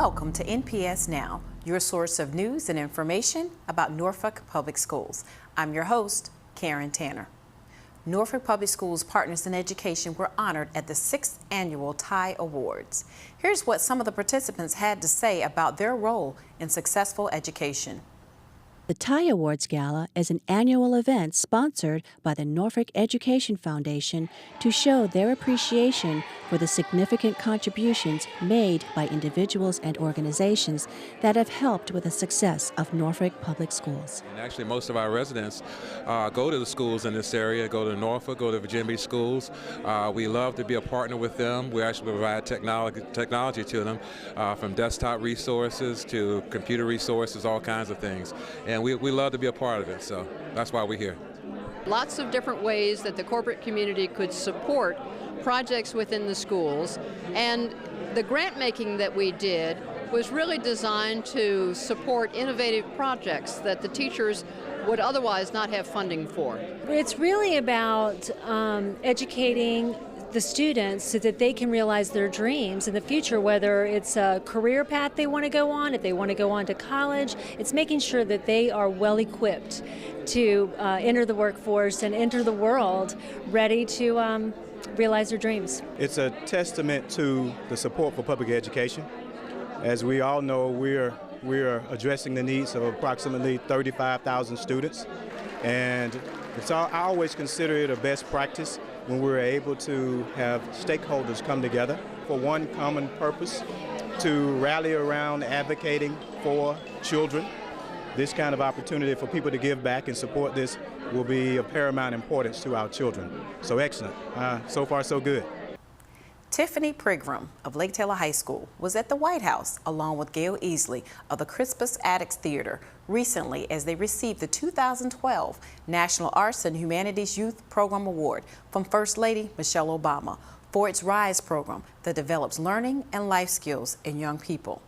Welcome to NPS Now, your source of news and information about Norfolk Public Schools. I'm your host, Karen Tanner. Norfolk Public Schools Partners in Education were honored at the 6th Annual TIE Awards. Here's what some of the participants had to say about their role in successful education. The TIE Awards Gala is an annual event sponsored by the Norfolk Education Foundation to show their appreciation for the significant contributions made by individuals and organizations that have helped with the success of Norfolk Public Schools. And actually, most of our residents go to the schools in this area, go to Norfolk, go to Virginia Beach schools. We love to be a partner with them. We actually provide technology to them, from desktop resources to computer resources, all kinds of things. And we love to be a part of it, so that's why we're here. Lots of different ways that the corporate community could support projects within the schools, and the grant making that we did was really designed to support innovative projects that the teachers would otherwise not have funding for. It's really about educating the students so that they can realize their dreams in the future, whether it's a career path they want to go on, if they want to go on to college. It's making sure that they are well equipped to enter the workforce and enter the world ready to realize their dreams. It's a testament to the support for public education. As we all know, we're addressing the needs of approximately 35,000 students, and I always consider it a best practice when we're able to have stakeholders come together for one common purpose, to rally around advocating for children. This kind of opportunity for people to give back and support this will be of paramount importance to our children. So excellent. So far, so good. Tiffany Prigram of Lake Taylor High School was at the White House along with Gail Easley of the Crispus Attucks Theater recently as they received the 2012 National Arts and Humanities Youth Program Award from First Lady Michelle Obama for its RISE program that develops learning and life skills in young people.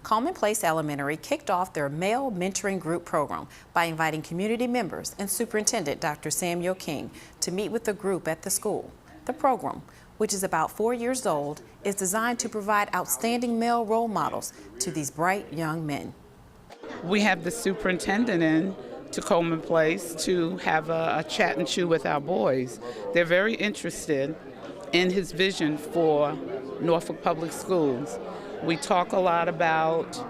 Coleman Place Elementary kicked off their male mentoring group program by inviting community members and Superintendent Dr. Samuel King to meet with the group at the school. The program, which is about 4 years old, is designed to provide outstanding male role models to these bright young men. We have the superintendent in to Coleman Place to have a chat and chew with our boys. They're very interested in his vision for Norfolk Public Schools. We talk a lot about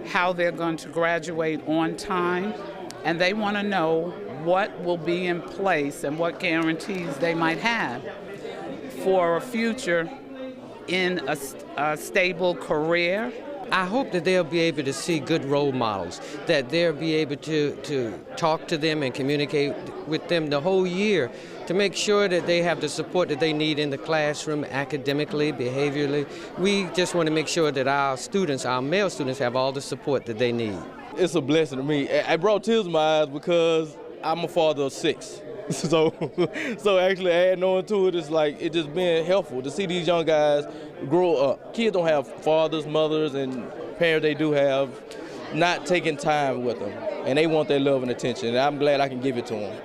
how they're going to graduate on time, and they want to know what will be in place and what guarantees they might have for a future in a stable career. I hope that they'll be able to see good role models, that they'll be able to talk to them and communicate with them the whole year to make sure that they have the support that they need in the classroom, academically, behaviorally. We just want to make sure that our students, our male students, have all the support that they need. It's a blessing to me. It brought tears to my eyes because I'm a father of 6. So actually adding on to it is like it just been helpful to see these young guys grow up. Kids don't have fathers, mothers, and parents they do have not taking time with them, and they want their love and attention, and I'm glad I can give it to them.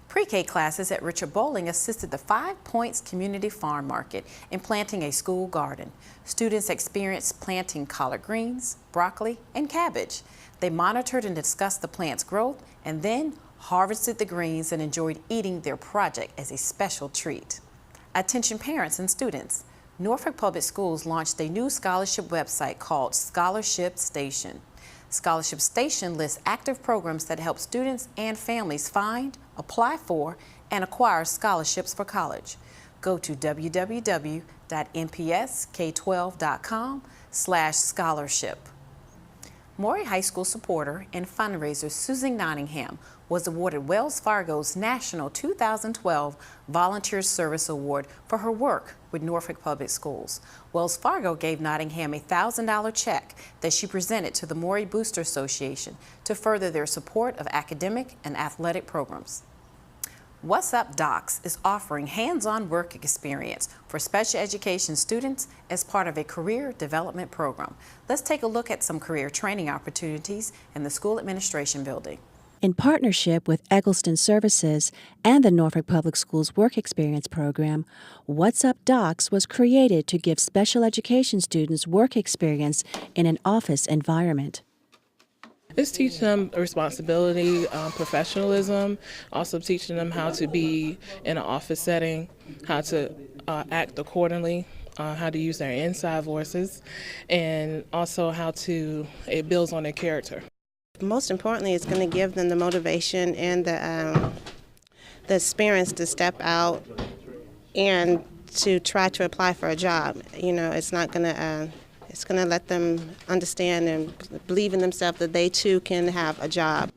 Pre-K classes at Richard Bowling assisted the 5 Points Community Farm Market in planting a school garden. Students experienced planting collard greens, broccoli, and cabbage. They monitored and discussed the plant's growth and then harvested the greens and enjoyed eating their project as a special treat. Attention parents and students, Norfolk Public Schools launched a new scholarship website called Scholarship Station. Scholarship Station lists active programs that help students and families find, apply for, and acquire scholarships for college. Go to www.npsk12.com/scholarship. Maury High School supporter and fundraiser Susan Nottingham was awarded Wells Fargo's National 2012 Volunteer Service Award for her work with Norfolk Public Schools. Wells Fargo gave Nottingham a $1,000 check that she presented to the Maury Booster Association to further their support of academic and athletic programs. What's Up Docs is offering hands-on work experience for special education students as part of a career development program. Let's take a look at some career training opportunities in the school administration building. In partnership with Eggleston Services and the Norfolk Public Schools Work Experience Program, What's Up Docs was created to give special education students work experience in an office environment. It's teaching them responsibility, professionalism, also teaching them how to be in an office setting, how to act accordingly, how to use their inside voices, and also it builds on their character. Most importantly, it's going to give them the motivation and the experience to step out and to try to apply for a job. You know, it's going to let them understand and believe in themselves that they too can have a job.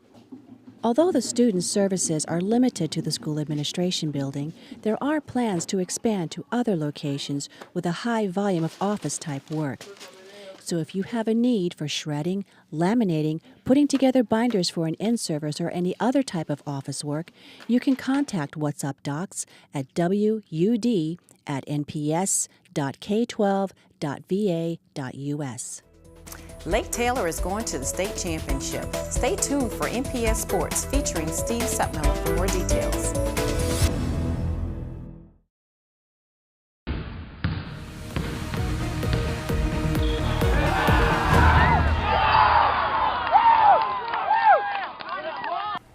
Although the student services are limited to the school administration building, there are plans to expand to other locations with a high volume of office-type work. So if you have a need for shredding, laminating, putting together binders for an in-service or any other type of office work, you can contact What's Up Docs at wud@nps.k12.va.us. Lake Taylor is going to the state championship. Stay tuned for NPS Sports featuring Steve Sutmiller for more details.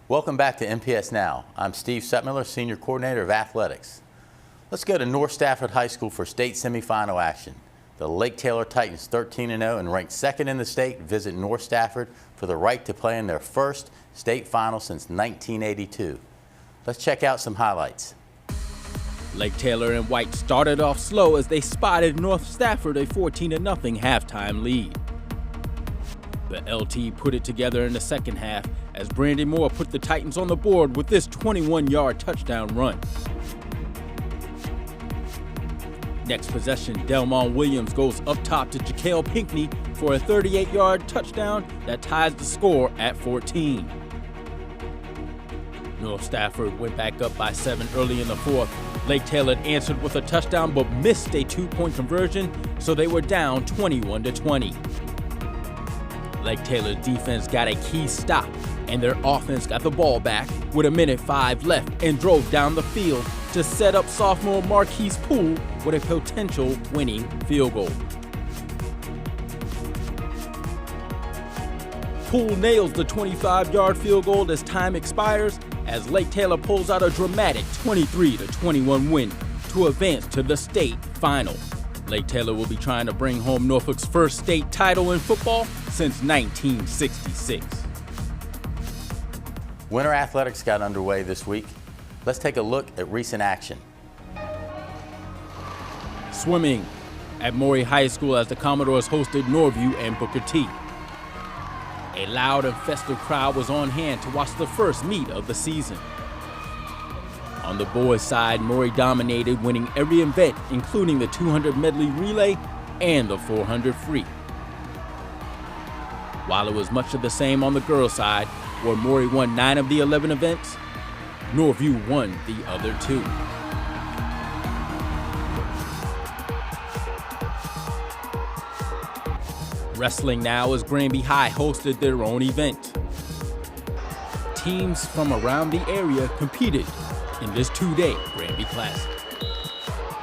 Welcome back to NPS Now. I'm Steve Sutmiller, Senior Coordinator of Athletics. Let's go to North Stafford High School for state semifinal action. The Lake Taylor Titans, 13-0 and ranked second in the state, visit North Stafford for the right to play in their first state final since 1982. Let's check out some highlights. Lake Taylor and White started off slow as they spotted North Stafford a 14-0 halftime lead. The LT put it together in the second half as Brandon Moore put the Titans on the board with this 21-yard touchdown run. Next possession, Delmon Williams goes up top to Jaquel Pinckney for a 38-yard touchdown that ties the score at 14. North Stafford went back up by 7 early in the fourth. Lake Taylor answered with a touchdown but missed a 2-point conversion, so they were down 21-20. Lake Taylor's defense got a key stop, and their offense got the ball back with 1:05 left and drove down the field to set up sophomore Marquise Poole with a potential winning field goal. Poole nails the 25-yard field goal as time expires, as Lake Taylor pulls out a dramatic 23-21 win to advance to the state final. Lake Taylor will be trying to bring home Norfolk's first state title in football since 1966. Winter athletics got underway this week. Let's take a look at recent action. Swimming at Maury High School as the Commodores hosted Norview and Booker T. A loud and festive crowd was on hand to watch the first meet of the season. On the boys' side, Maury dominated, winning every event, including the 200 medley relay and the 400 free. While it was much of the same on the girls' side, where Maury won 9 of the 11 events, Norview won the other 2. Wrestling now as Granby High hosted their own event. Teams from around the area competed in this 2-day Granby Classic.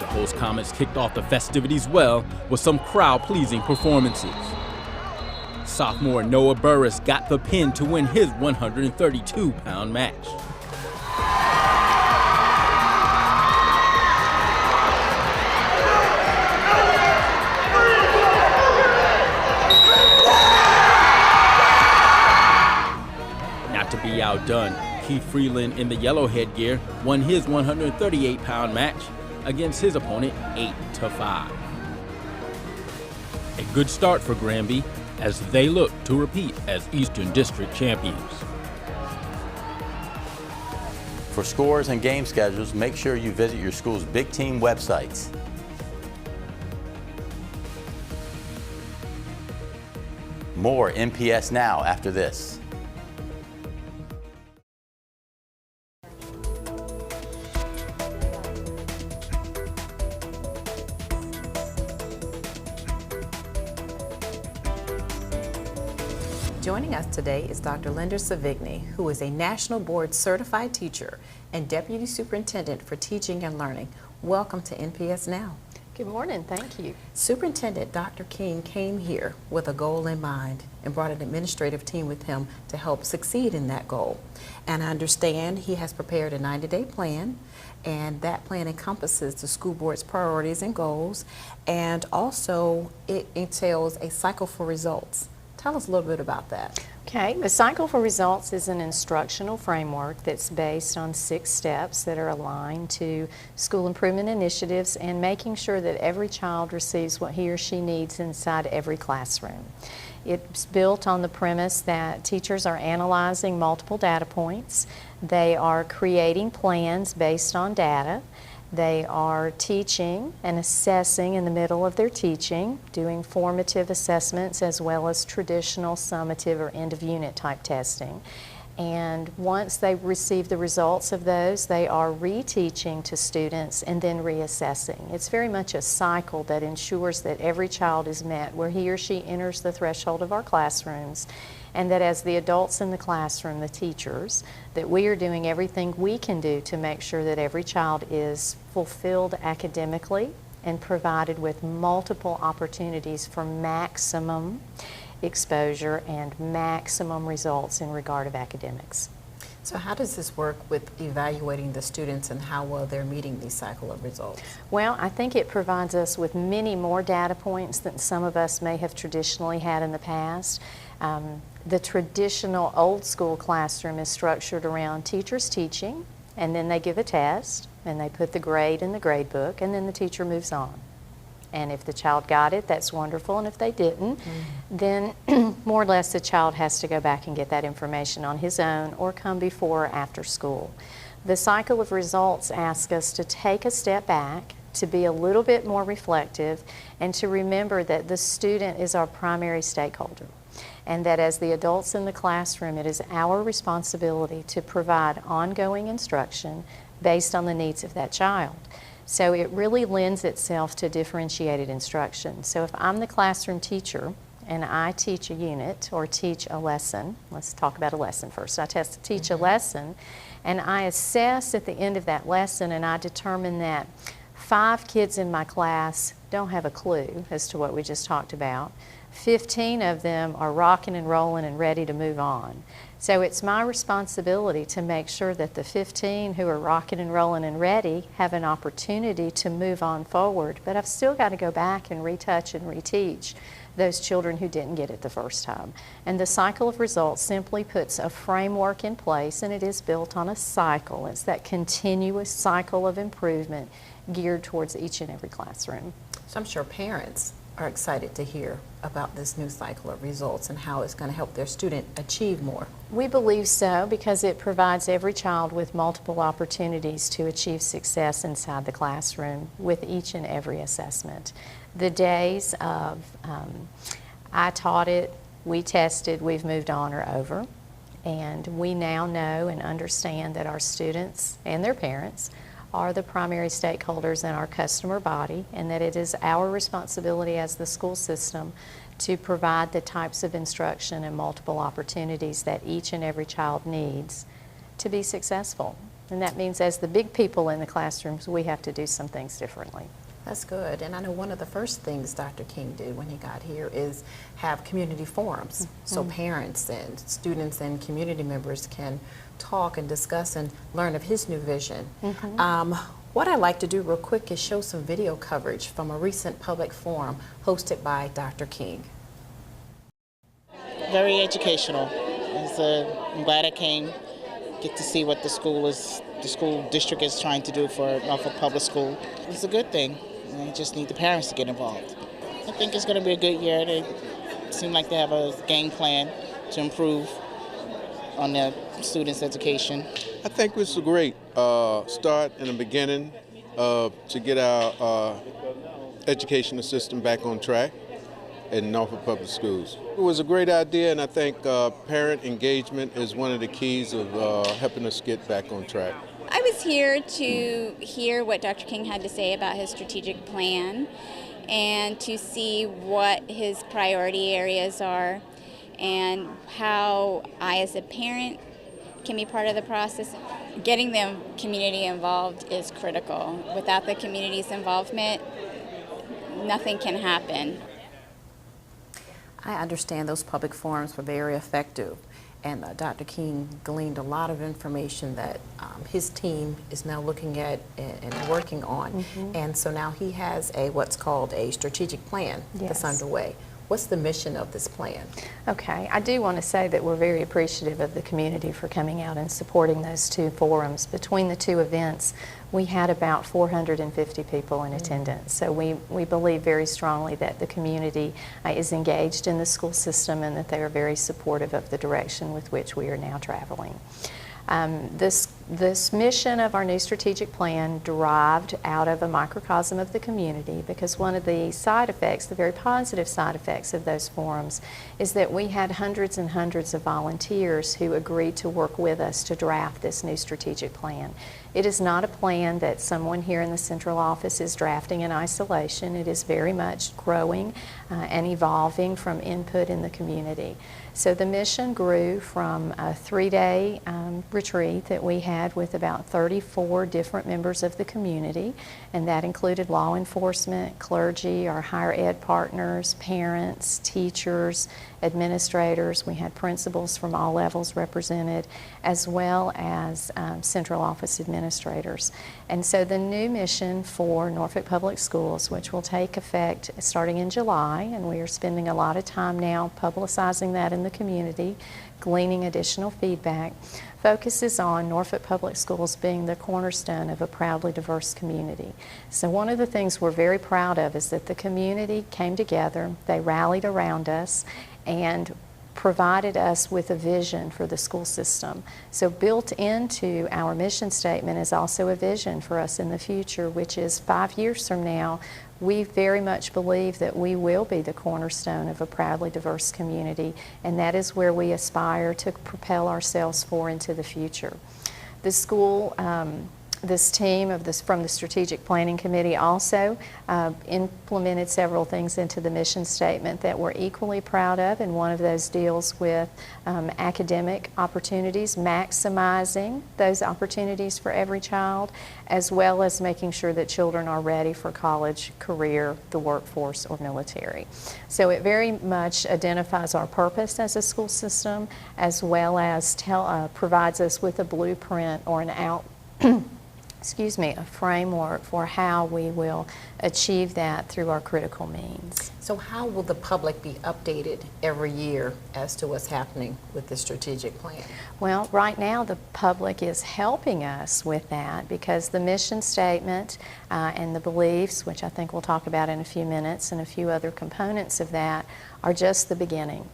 The host Comets kicked off the festivities well with some crowd-pleasing performances. Sophomore Noah Burris got the pin to win his 132-pound match. Not to be outdone, Keith Freeland in the yellow headgear won his 138-pound match against his opponent 8-5. A good start for Granby as they look to repeat as Eastern District champions. For scores and game schedules, make sure you visit your school's Big Team websites. More NPS Now after this. Joining us today is Dr. Linda Savigny, who is a National Board Certified Teacher and Deputy Superintendent for Teaching and Learning. Welcome to NPS Now. Good morning, thank you. Superintendent Dr. King came here with a goal in mind and brought an administrative team with him to help succeed in that goal. And I understand he has prepared a 90-day plan, and that plan encompasses the school board's priorities and goals, and also it entails a cycle for results. Tell us a little bit about that. Okay, the Cycle for Results is an instructional framework that's based on 6 steps that are aligned to school improvement initiatives and making sure that every child receives what he or she needs inside every classroom. It's built on the premise that teachers are analyzing multiple data points. They are creating plans based on data. They are teaching and assessing in the middle of their teaching, doing formative assessments as well as traditional summative or end of unit type testing. And once they receive the results of those, they are reteaching to students and then reassessing. It's very much a cycle that ensures that every child is met where he or she enters the threshold of our classrooms, and that as the adults in the classroom, the teachers, that we are doing everything we can do to make sure that every child is fulfilled academically and provided with multiple opportunities for maximum exposure and maximum results in regard of academics. So how does this work with evaluating the students and how well they're meeting these cycle of results? Well, I think it provides us with many more data points than some of us may have traditionally had in the past. The traditional old school classroom is structured around teachers teaching, and then they give a test, and they put the grade in the grade book, and then the teacher moves on. And if the child got it, that's wonderful, and if they didn't, then more or less the child has to go back and get that information on his own or come before or after school. The cycle of results asks us to take a step back, to be a little bit more reflective, and to remember that the student is our primary stakeholder, and that as the adults in the classroom, it is our responsibility to provide ongoing instruction based on the needs of that child. So it really lends itself to differentiated instruction. So if I'm the classroom teacher and I teach a unit or teach a lesson, let's talk about a lesson first. I teach a lesson, and I assess at the end of that lesson, and I determine that 5 kids in my class don't have a clue as to what we just talked about. 15 of them are rocking and rolling and ready to move on. So it's my responsibility to make sure that the 15 who are rocking and rolling and ready have an opportunity to move on forward, but I've still got to go back and retouch and reteach those children who didn't get it the first time. And the cycle of results simply puts a framework in place, and it is built on a cycle. It's that continuous cycle of improvement geared towards each and every classroom. So I'm sure parents are excited to hear about this new cycle of results and how it's going to help their student achieve more. We believe so because it provides every child with multiple opportunities to achieve success inside the classroom with each and every assessment. The days of I taught it, we tested, we've moved on are over, and we now know and understand that our students and their parents are the primary stakeholders in our customer body, and that it is our responsibility as the school system to provide the types of instruction and multiple opportunities that each and every child needs to be successful. And that means as the big people in the classrooms, we have to do some things differently. That's good. And I know one of the first things Dr. King did when he got here is have community forums. So parents and students and community members can talk and discuss and learn of his new vision. What I'd like to do real quick is show some video coverage from a recent public forum hosted by Dr. King. Very educational. I'm glad I came, get to see what the school district is trying to do for Norfolk Public School. It's a good thing. I just need the parents to get involved. I think it's going to be a good year. They seem like they have a game plan to improve on their students' education. I think this is a great start in the beginning to get our educational system back on track in Norfolk Public Schools. It was a great idea, and I think parent engagement is one of the keys of helping us get back on track. I was here to hear what Dr. King had to say about his strategic plan and to see what his priority areas are and how I as a parent can be part of the process. Getting the community involved is critical. Without the community's involvement, nothing can happen. I understand those public forums were very effective, and Dr. King gleaned a lot of information that his team is now looking at and working on. And so now he has what's called a strategic plan that's underway. What's the mission of this plan? Okay, I do want to say that we're very appreciative of the community for coming out and supporting those two forums. Between the two events, we had about 450 people in attendance. So we believe very strongly that the community is engaged in the school system and that they are very supportive of the direction with which we are now traveling. This mission of our new strategic plan derived out of a microcosm of the community, because one of the side effects, the very positive side effects of those forums, is that we had hundreds and hundreds of volunteers who agreed to work with us to draft this new strategic plan. It is not a plan that someone here in the central office is drafting in isolation. It is very much growing and evolving from input in the community. So the mission grew from a 3-day retreat that we had with about 34 different members of the community, and that included law enforcement, clergy, our higher ed partners, parents, teachers, administrators. We had principals from all levels represented, as well as central office administrators. And so the new mission for Norfolk Public Schools, which will take effect starting in July, and we are spending a lot of time now publicizing that in the community, gleaning additional feedback, focuses on Norfolk Public Schools being the cornerstone of a proudly diverse community. So one of the things we're very proud of is that the community came together, they rallied around us, and provided us with a vision for the school system. So built into our mission statement is also a vision for us in the future, which is 5 years from now, we very much believe that we will be the cornerstone of a proudly diverse community, and that is where we aspire to propel ourselves into the future. The school, this team from the Strategic Planning Committee also implemented several things into the mission statement that we're equally proud of, and one of those deals with academic opportunities, maximizing those opportunities for every child, as well as making sure that children are ready for college, career, the workforce, or military. So it very much identifies our purpose as a school system, as well as provides us with a blueprint or a framework for how we will achieve that through our critical means. So how will the public be updated every year as to what's happening with the strategic plan? Well, right now the public is helping us with that, because the mission statement and the beliefs, which I think we'll talk about in a few minutes, and a few other components of that, are just the beginning.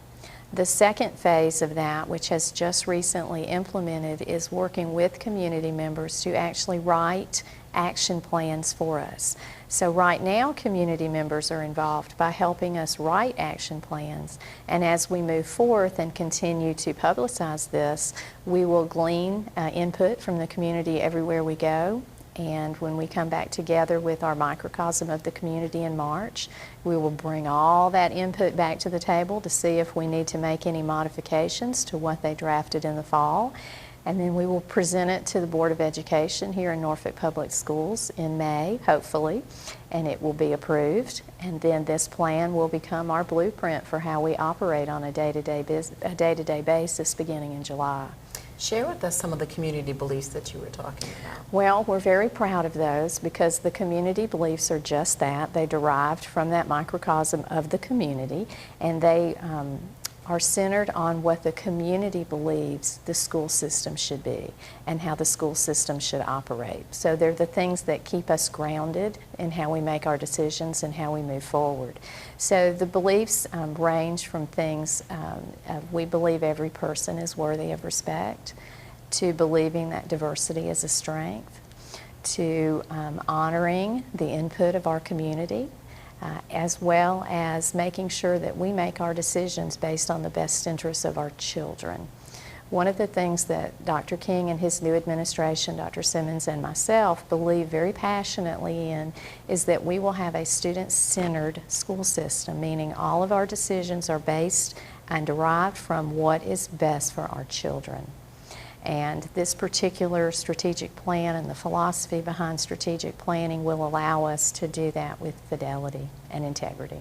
The second phase of that, which has just recently implemented, is working with community members to actually write action plans for us. So right now, community members are involved by helping us write action plans, and as we move forth and continue to publicize this, we will glean input from the community everywhere we go. And when we come back together with our microcosm of the community in March, we will bring all that input back to the table to see if we need to make any modifications to what they drafted in the fall. And then we will present it to the Board of Education here in Norfolk Public Schools in May, hopefully, and it will be approved. And then this plan will become our blueprint for how we operate on a day-to-day basis beginning in July. Share with us some of the community beliefs that you were talking about. Well, we're very proud of those, because the community beliefs are just that. They derived from that microcosm of the community, and they are centered on what the community believes the school system should be and how the school system should operate. So they're the things that keep us grounded in how we make our decisions and how we move forward. So the beliefs range from things, we believe every person is worthy of respect, to believing that diversity is a strength, to honoring the input of our community, as well as making sure that we make our decisions based on the best interests of our children. One of the things that Dr. King and his new administration, Dr. Simmons and myself, believe very passionately in is that we will have a student-centered school system, meaning all of our decisions are based and derived from what is best for our children. And this particular strategic plan and the philosophy behind strategic planning will allow us to do that with fidelity and integrity.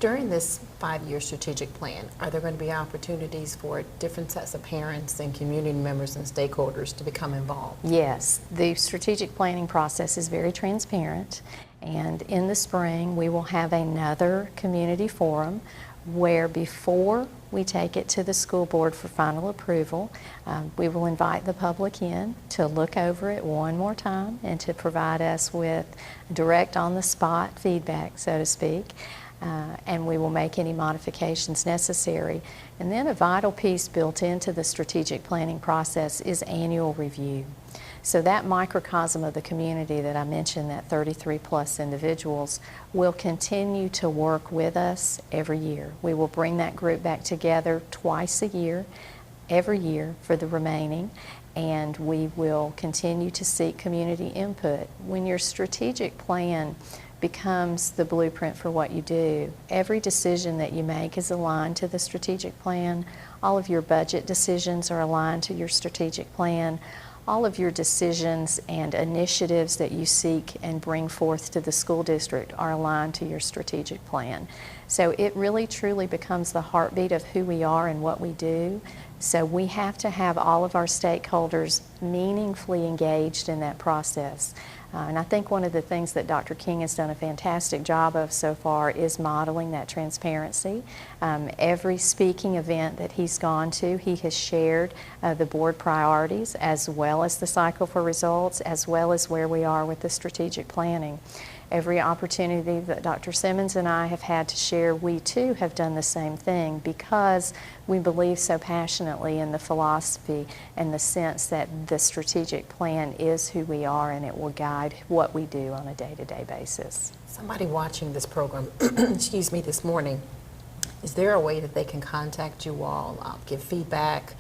During this 5-year strategic plan, are there going to be opportunities for different sets of parents and community members and stakeholders to become involved? Yes, the strategic planning process is very transparent, and in the spring we will have another community forum where before we take it to the school board for final approval, we will invite the public in to look over it one more time and to provide us with direct on-the-spot feedback, so to speak. And we will make any modifications necessary. And then a vital piece built into the strategic planning process is annual review. So that microcosm of the community that I mentioned, that 33 plus individuals, will continue to work with us every year. We will bring that group back together twice a year, every year for the remaining, and we will continue to seek community input. When your strategic plan becomes the blueprint for what you do, every decision that you make is aligned to the strategic plan. All of your budget decisions are aligned to your strategic plan. All of your decisions and initiatives that you seek and bring forth to the school district are aligned to your strategic plan. So it really truly becomes the heartbeat of who we are and what we do. So we have to have all of our stakeholders meaningfully engaged in that process. And I think one of the things that Dr. King has done a fantastic job of so far is modeling that transparency. Every speaking event that he's gone to, he has shared the board priorities as well as the cycle for results, as well as where we are with the strategic planning. Every opportunity that Dr. Simmons and I have had to share, we too have done the same thing because we believe so passionately in the philosophy and the sense that the strategic plan is who we are and it will guide what we do on a day-to-day basis. Somebody watching this program, excuse me, this morning, is there a way that they can contact you all, give feedback,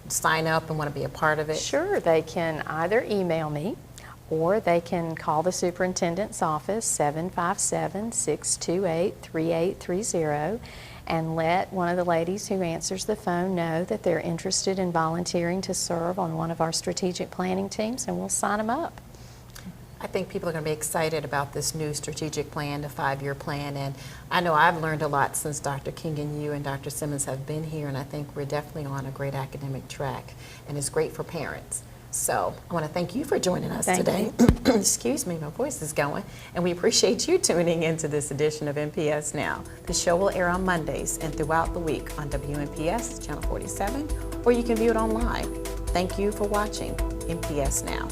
sign up and want to be a part of it? Sure, they can either email me or they can call the superintendent's office, 757-628-3830, and let one of the ladies who answers the phone know that they're interested in volunteering to serve on one of our strategic planning teams, and we'll sign them up. I think people are going to be excited about this new strategic plan, the 5-year plan, and I know I've learned a lot since Dr. King and you and Dr. Simmons have been here, and I think we're definitely on a great academic track, and it's great for parents. So I want to thank you for joining us today. Excuse me, my voice is going. And we appreciate you tuning into this edition of NPS Now. The show will air on Mondays and throughout the week on WNPS Channel 47, or you can view it online. Thank you for watching NPS Now.